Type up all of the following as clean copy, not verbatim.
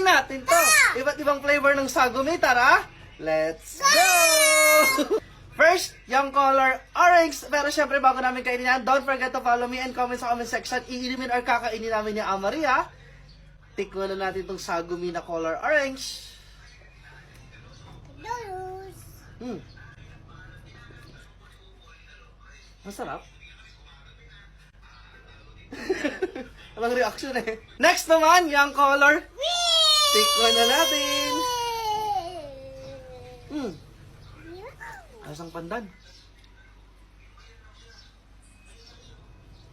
natin to. Iba't ibang flavor ng sagumi, tara. Let's go! First, yung color orange. Pero syempre, bago namin kainin yan, don't forget to follow me and comment sa comment section. Iinimin or kakainin namin ni Amaria. Tikman na natin itong sagumi na color orange. Masarap. Walang reaction eh. Next naman, yung color. Tikman na natin. Asang pandan.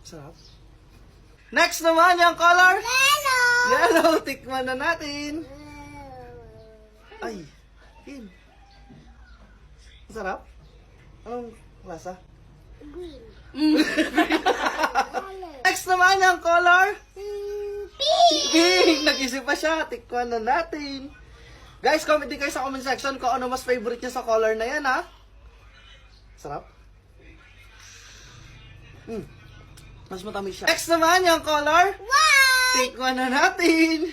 Sarap. Next naman, yung color. Yellow. Tikman na natin. Ay. Yun. Sarap. Anong lasa? Green. Next naman, yung color. Pink. Nag-isip pa siya. Tikman na natin. Guys, comment din kayo sa comment section kung ano mas favorite niya sa color na yan, ha? Sarap. Mas matamis siya. Next naman, yung color. Tikman na natin.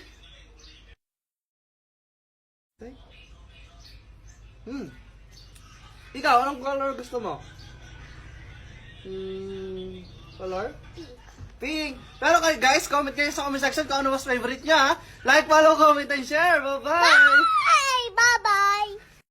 Ikaw, anong color gusto mo? Color? Pink. Pero kayo guys, comment kayo sa comment section kung ano mas favorite niya, ha? Like, follow, comment, and share. Bye-bye! Bye! Bye-bye!